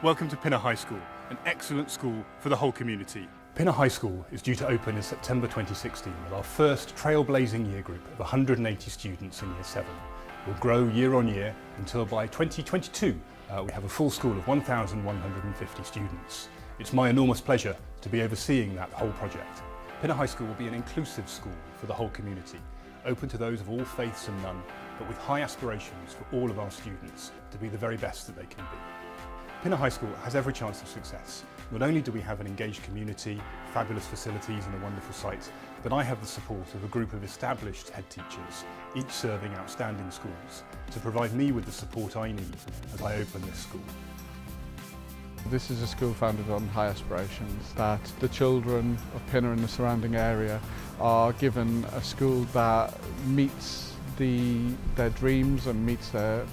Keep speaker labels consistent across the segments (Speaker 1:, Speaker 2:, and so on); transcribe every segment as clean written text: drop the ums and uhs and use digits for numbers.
Speaker 1: Welcome to Pinner High School, an excellent school for the whole community. Pinner High School is due to open in September 2016 with our first trailblazing year group of 180 students in Year 7. We'll grow year on year until by 2022 we have a full school of 1,150 students. It's my enormous pleasure to be overseeing that whole project. Pinner High School will be an inclusive school for the whole community, open to those of all faiths and none, but with high aspirations for all of our students to be the very best that they can be. Pinner High School has every chance of success. Not only do we have an engaged community, fabulous facilities and a wonderful site, but I have the support of a group of established head teachers, each serving outstanding schools, to provide me with the support I need as I open this school.
Speaker 2: This is a school founded on high aspirations, that the children of Pinner and the surrounding area are given a school that meets their dreams and meets their,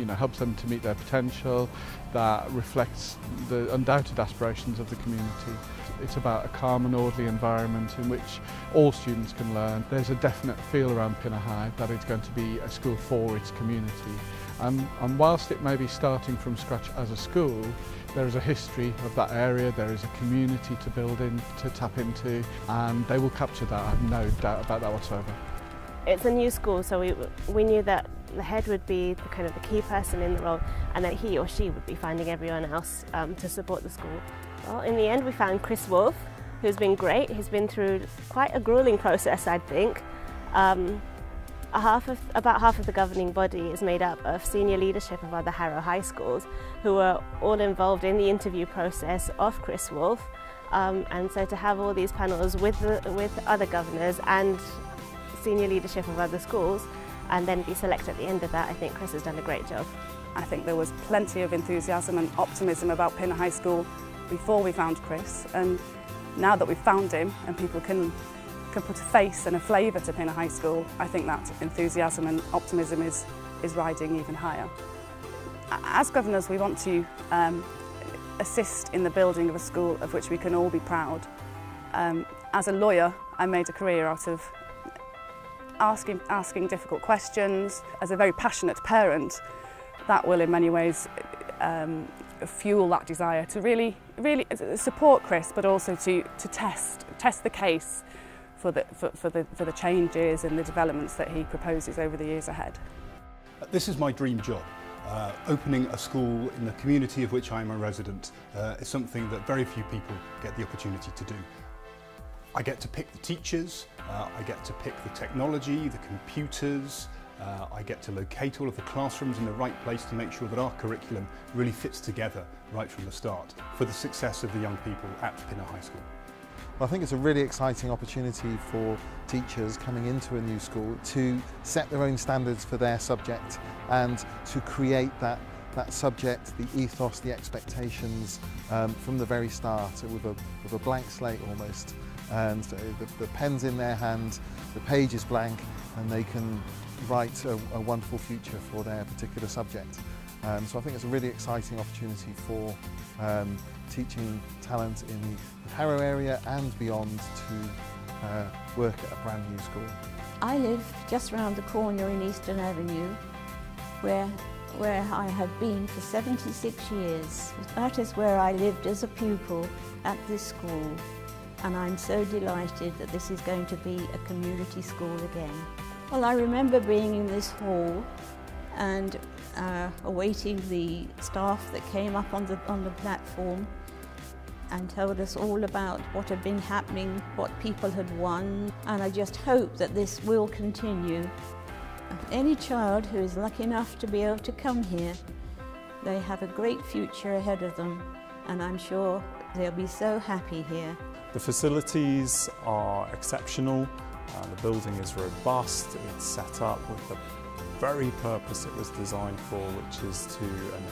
Speaker 2: helps them to meet their potential, that reflects the undoubted aspirations of the community. It's about a calm and orderly environment in which all students can learn. There's a definite feel around Pinner High that it's going to be a school for its community. And whilst it may be starting from scratch as a school, there is a history of that area, there is a community to build in, to tap into, and they will capture that, I have no doubt about that whatsoever.
Speaker 3: It's a new school, so we knew that the head would be the key person in the role, and that he or she would be finding everyone else to support the school. Well, in the end we found Chris WOOLF, who's been great. He's been through quite a gruelling process, I think. About half of the governing body is made up of senior leadership of other Harrow high schools who are all involved in the interview process of Chris WOOLF. And so to have all these panels with other governors and senior leadership of other schools and then be selected at the end of that, I think Chris has done a great job.
Speaker 4: I think there was plenty of enthusiasm and optimism about Pinner High School before we found Chris, and now that we've found him and people can put a face and a flavour to Pinner High School, I think that enthusiasm and optimism is riding even higher. As governors, we want to assist in the building of a school of which we can all be proud. As a lawyer, I made a career out of asking difficult questions. As a very passionate parent, that will in many ways fuel that desire to really support Chris, but also to test the case for the changes and the developments that he proposes over the years ahead.
Speaker 1: This is my dream job. Opening a school in the community of which I am a resident is something that very few people get the opportunity to do. I get to pick the teachers, I get to pick the technology, the computers, I get to locate all of the classrooms in the right place to make sure that our curriculum really fits together right from the start for the success of the young people at Pinner High School.
Speaker 5: I think it's a really exciting opportunity for teachers coming into a new school to set their own standards for their subject and to create that subject, the ethos, the expectations from the very start with a blank slate almost. And the pen's in their hand, the page is blank, and they can write a wonderful future for their particular subject. So I think it's a really exciting opportunity for teaching talent in the Harrow area and beyond to work at a brand new school.
Speaker 6: I live just round the corner in Eastern Avenue, where I have been for 76 years. That is where I lived as a pupil at this school, and I'm so delighted that this is going to be a community school again. Well, I remember being in this hall and awaiting the staff that came up on the platform and told us all about what had been happening, what people had won, and I just hope that this will continue. Any child who is lucky enough to be able to come here, they have a great future ahead of them, and I'm sure they'll be so happy here.
Speaker 7: The facilities are exceptional, the building is robust, it's set up with the very purpose it was designed for, which is to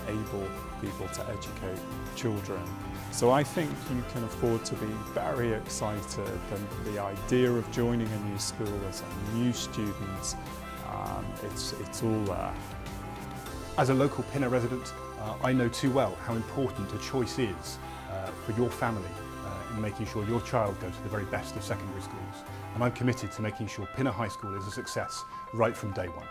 Speaker 7: enable people to educate children. So I think you can afford to be very excited, and the idea of joining a new school as a new student, it's all there.
Speaker 1: As a local Pinner resident, I know too well how important a choice is for your family in making sure your child goes to the very best of secondary schools. And I'm committed to making sure Pinner High School is a success right from day one.